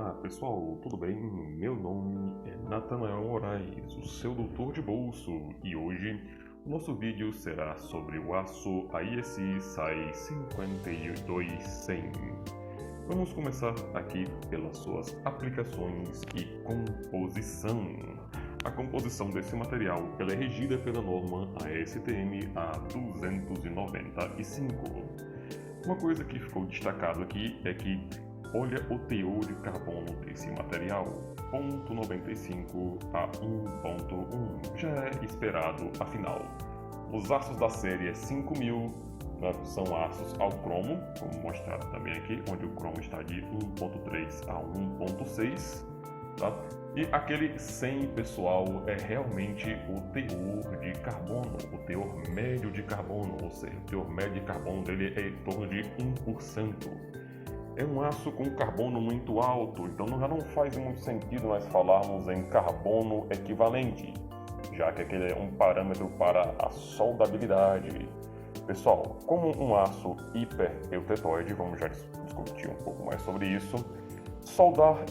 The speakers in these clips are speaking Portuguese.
Olá pessoal, tudo bem? Meu nome é Natanael Moraes, o seu doutor de bolso, e hoje o nosso vídeo será sobre o aço AISI SAI 52100. Vamos começar aqui pelas suas aplicações e composição. A composição desse material ela é regida pela norma ASTM A295. Uma coisa que ficou destacado aqui é que olha o teor de carbono desse material, 0,95 a 1,1, já é esperado, afinal. Os aços da série 5000 são aços ao cromo, como mostrado também aqui, onde o cromo está de 1,3 a 1,6. Tá? E aquele 100, pessoal, é realmente o teor de carbono, o teor médio de carbono, ou seja, o teor médio de carbono dele é em torno de 1%. É um aço com carbono muito alto, então já não faz muito sentido nós falarmos em carbono equivalente, já que aquele é um parâmetro para a soldabilidade. Pessoal, como um aço hipereutetóide, vamos já discutir um pouco mais sobre isso, soldar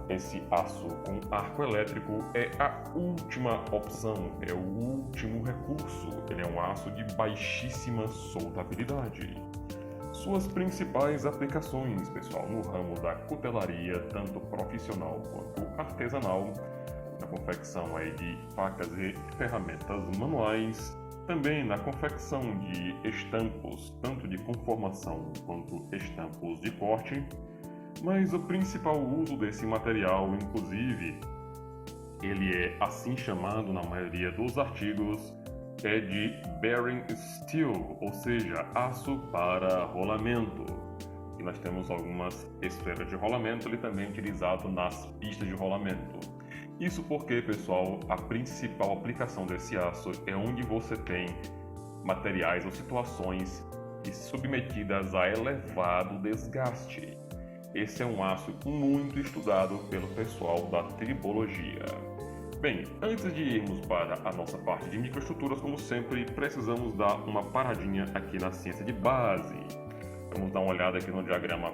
esse aço com arco elétrico é a última opção, é o último recurso, ele é um aço de baixíssima soldabilidade. Suas principais aplicações, pessoal, no ramo da cutelaria, tanto profissional quanto artesanal, na confecção aí de facas e ferramentas manuais, também na confecção de estampos, tanto de conformação quanto estampos de corte, mas o principal uso desse material, inclusive, ele é assim chamado na maioria dos artigos, é de bearing steel, ou seja, aço para rolamento. E nós temos algumas esferas de rolamento, ele também é utilizado nas pistas de rolamento. Isso porque, pessoal, a principal aplicação desse aço é onde você tem materiais ou situações submetidas a elevado desgaste. Esse é um aço muito estudado pelo pessoal da tribologia. Bem, antes de irmos para a nossa parte de microestruturas, como sempre, precisamos dar uma paradinha aqui na ciência de base. Vamos dar uma olhada aqui no diagrama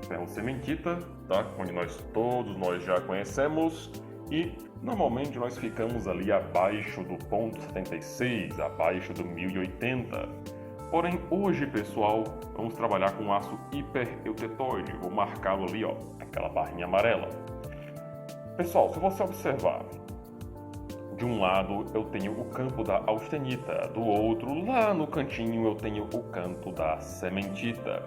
ferro-cementita, tá? Onde todos nós já conhecemos, e normalmente nós ficamos ali abaixo do ponto 76, abaixo do 1080. Porém, hoje, pessoal, vamos trabalhar com aço hipereutetóide. Vou marcá-lo ali, ó, aquela barrinha amarela. Pessoal, se você observar, de um lado eu tenho o campo da austenita, do outro, lá no cantinho, eu tenho o canto da cementita.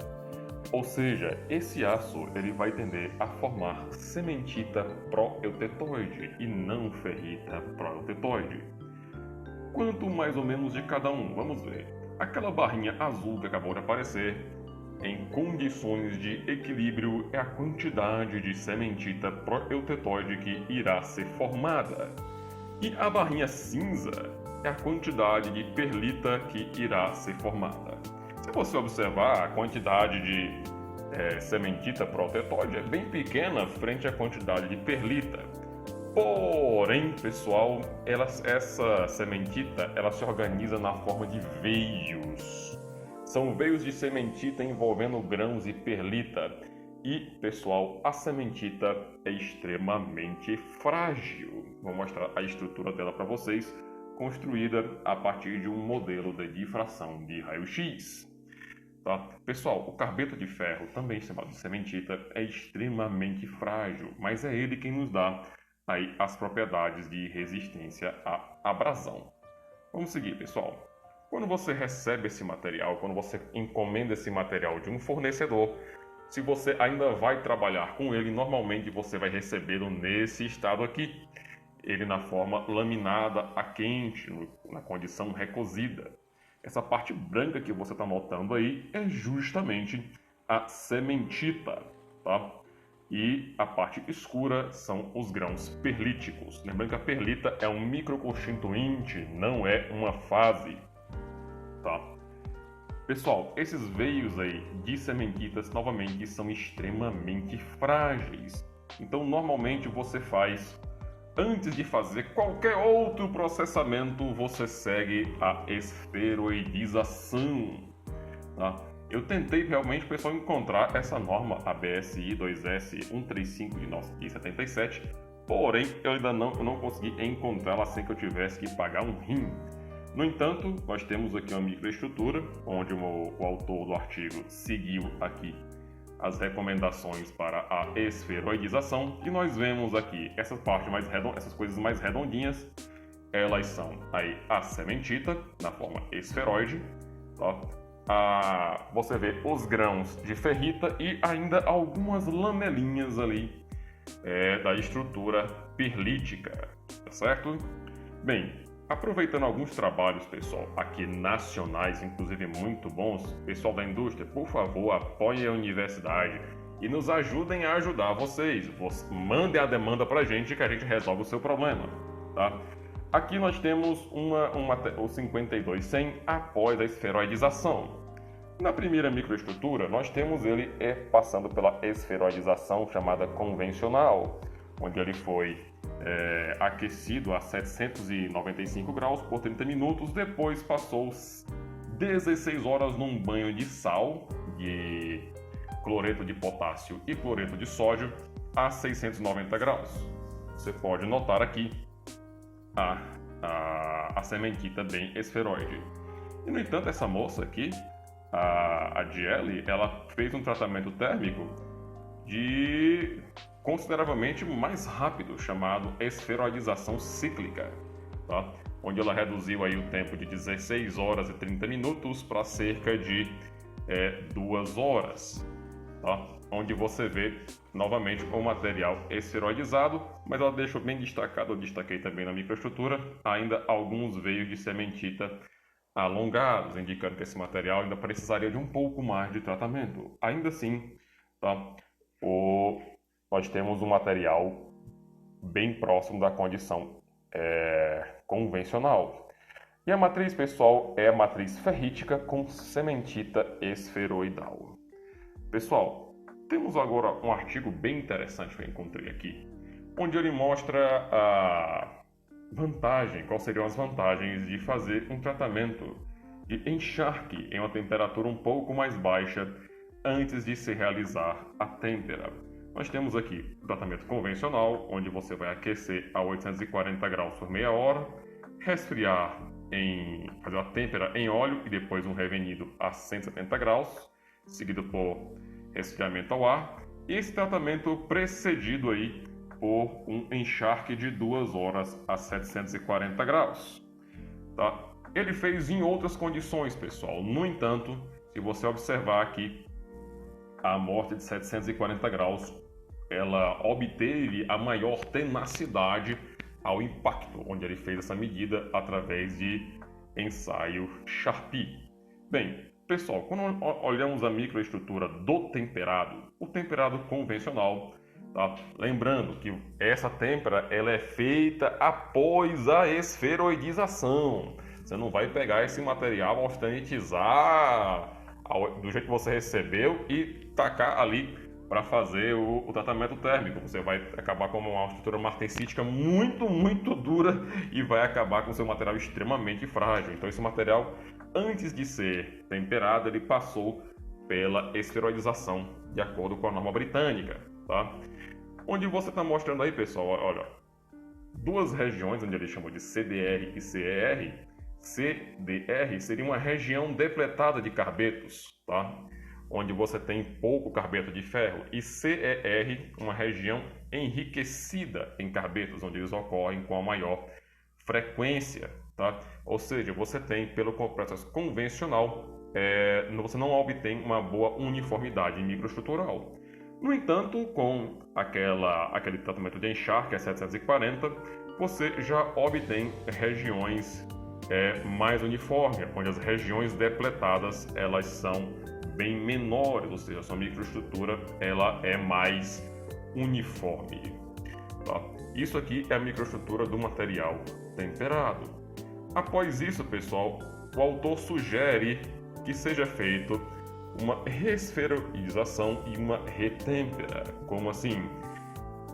Ou seja, esse aço ele vai tender a formar cementita proeutetoide e não ferrita proeutetoide. Quanto mais ou menos de cada um? Vamos ver. Aquela barrinha azul que acabou de aparecer, em condições de equilíbrio, é a quantidade de cementita proeutetoide que irá ser formada. E a barrinha cinza é a quantidade de perlita que irá ser formada. Se você observar, a quantidade de cementita proeutetoide é bem pequena frente à quantidade de perlita. Porém, pessoal, essa cementita ela se organiza na forma de veios. São veios de cementita envolvendo grãos e perlita. E, pessoal, a cementita é extremamente frágil. Vou mostrar a estrutura dela para vocês, construída a partir de um modelo de difração de raio-x. Tá? Pessoal, o carbeto de ferro, também chamado de cementita, é extremamente frágil, mas é ele quem nos dá aí as propriedades de resistência à abrasão. Vamos seguir, pessoal. Quando você recebe esse material, quando você encomenda esse material de um fornecedor, se você ainda vai trabalhar com ele, normalmente você vai recebê-lo nesse estado aqui. Ele na forma laminada a quente, na condição recosida. Essa parte branca que você está notando aí é justamente a cementita, tá? E a parte escura são os grãos perlíticos. Lembrando que a perlita é um microconstituinte, não é uma fase, tá? Pessoal, esses veios aí de cementitas, novamente, são extremamente frágeis. Então, normalmente você faz, antes de fazer qualquer outro processamento, você segue a esferoidização. Tá? Eu tentei realmente, pessoal, encontrar essa norma ABSI 2S 135 de 1977, porém eu ainda não consegui encontrá-la sem que eu tivesse que pagar um rim. No entanto, nós temos aqui uma microestrutura, onde o autor do artigo seguiu aqui as recomendações para a esferoidização, e nós vemos aqui essas coisas mais redondinhas, elas são aí a sementita, na forma esferoide, tá? Você vê os grãos de ferrita e ainda algumas lamelinhas ali da estrutura pirlítica, tá certo? Bem, aproveitando alguns trabalhos, pessoal, aqui nacionais, inclusive muito bons, pessoal da indústria, por favor, apoiem a universidade e nos ajudem a ajudar vocês. Mandem a demanda pra gente que a gente resolve o seu problema, tá? Aqui nós temos o 5200 após a esferoidização. Na primeira microestrutura, nós temos ele passando pela esferoidização chamada convencional, onde ele foi aquecido a 795 graus por 30 minutos, depois passou 16 horas num banho de sal, de cloreto de potássio e cloreto de sódio a 690 graus. Você pode notar aqui a sementita bem esferoide. E, no entanto, essa moça aqui, a Diele, ela fez um tratamento térmico de consideravelmente mais rápido, chamado esferoidização cíclica, tá? Onde ela reduziu aí o tempo de 16 horas e 30 minutos para cerca de 2 horas, tá? Onde você vê novamente o material esferoidizado, mas ela deixou bem destacado, eu destaquei também na microestrutura, ainda alguns veios de sementita alongados, indicando que esse material ainda precisaria de um pouco mais de tratamento. Ainda assim, tá? Nós temos um material bem próximo da condição convencional. E a matriz, pessoal, é a matriz ferrítica com sementita esferoidal. Pessoal, temos agora um artigo bem interessante que eu encontrei aqui, onde ele mostra quais seriam as vantagens de fazer um tratamento de encharque em uma temperatura um pouco mais baixa antes de se realizar a têmpera. Nós temos aqui o tratamento convencional, onde você vai aquecer a 840 graus por meia hora, resfriar fazer uma têmpera em óleo e depois um revenido a 170 graus, seguido por resfriamento ao ar. Esse tratamento precedido aí por um encharque de 2 horas a 740 graus. Tá? Ele fez em outras condições, pessoal. No entanto, se você observar aqui, a amostra de 740 graus, ela obteve a maior tenacidade ao impacto, onde ele fez essa medida através de ensaio Charpy. Bem, pessoal, quando olhamos a microestrutura do temperado, o temperado convencional, tá? Lembrando que essa têmpera ela é feita após a esferoidização. Você não vai pegar esse material, austenitizar do jeito que você recebeu e tacar ali para fazer o tratamento térmico. Você vai acabar com uma estrutura martensítica muito, muito dura e vai acabar com seu material extremamente frágil. Então esse material, antes de ser temperado, ele passou pela esferoidização, de acordo com a norma britânica, tá? Onde você está mostrando aí, pessoal, olha, duas regiões onde ele chamou de CDR e CER. CDR seria uma região depletada de carbetos, tá? Onde você tem pouco carbeto de ferro, e CER, uma região enriquecida em carbetos, onde eles ocorrem com a maior frequência, tá? Ou seja, você tem, pelo processo convencional, você não obtém uma boa uniformidade microestrutural. No entanto, com aquele tratamento de encharque a 740, você já obtém regiões mais uniformes, onde as regiões depletadas elas são bem menores, ou seja, a sua microestrutura ela é mais uniforme. Tá? Isso aqui é a microestrutura do material temperado. Após isso, pessoal, o autor sugere que seja feito uma resferoidização e uma retêmpera. Como assim?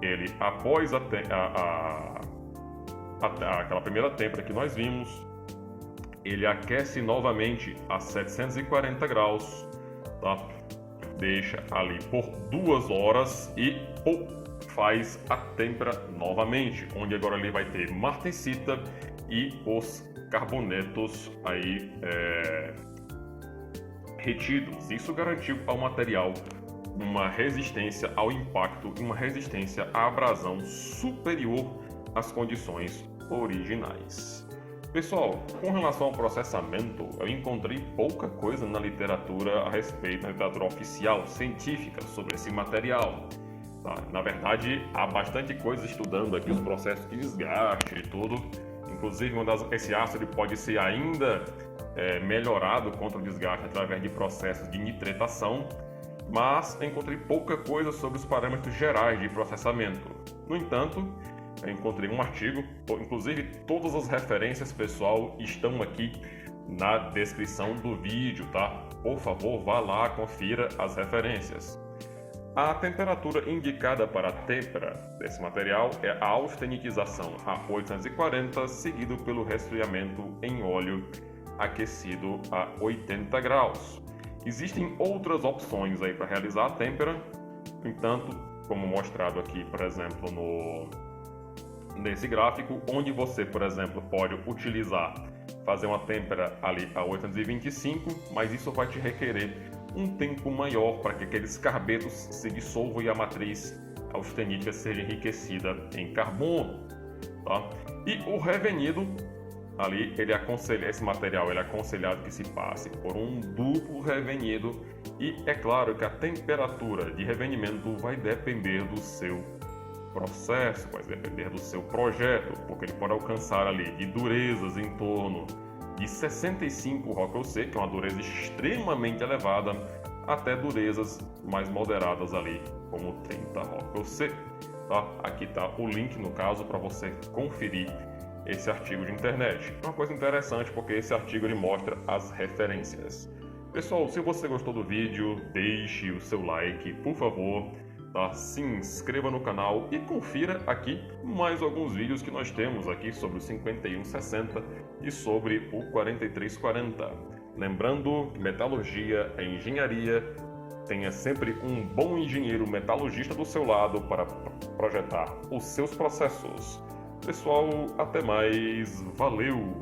Ele, após aquela primeira têmpera que nós vimos, ele aquece novamente a 740 graus tá? Deixa ali por 2 horas e faz a têmpera novamente, onde agora ele vai ter martensita e os carbonetos aí retidos. Isso garantiu ao material uma resistência ao impacto e uma resistência à abrasão superior às condições originais. Pessoal, com relação ao processamento, eu encontrei pouca coisa na literatura a respeito, na literatura oficial, científica, sobre esse material. Tá? Na verdade, há bastante coisa estudando aqui os processos de desgaste e tudo. Inclusive, esse ácido pode ser ainda melhorado contra o desgaste através de processos de nitretação, mas encontrei pouca coisa sobre os parâmetros gerais de processamento. No entanto, eu encontrei um artigo, inclusive todas as referências, pessoal, estão aqui na descrição do vídeo, tá? Por favor, vá lá, confira as referências. A temperatura indicada para a têmpera desse material é a austenitização a 840, seguido pelo resfriamento em óleo aquecido a 80 graus. Existem outras opções aí para realizar a têmpera, no entanto, como mostrado aqui, por exemplo, nesse gráfico, onde você, por exemplo, pode fazer uma têmpera ali a 825, mas isso vai te requerer um tempo maior para que aqueles carbetos se dissolvam e a matriz austenítica seja enriquecida em carbono, tá? E o revenido, ali, esse material ele é aconselhado que se passe por um duplo revenido, e é claro que a temperatura de revenimento vai depender do seu processo, vai depender do seu projeto, porque ele pode alcançar ali de durezas em torno de 65 Rockle-C, que é uma dureza extremamente elevada, até durezas mais moderadas ali, como 30 Rockle-C. Tá? Aqui está o link, no caso, para você conferir esse artigo de internet. É uma coisa interessante porque esse artigo ele mostra as referências. Pessoal, se você gostou do vídeo, deixe o seu like, por favor. Tá? Se inscreva no canal e confira aqui mais alguns vídeos que nós temos aqui sobre o 5160 e sobre o 4340. Lembrando que metalurgia é engenharia, tenha sempre um bom engenheiro metalurgista do seu lado para projetar os seus processos. Pessoal, até mais, valeu!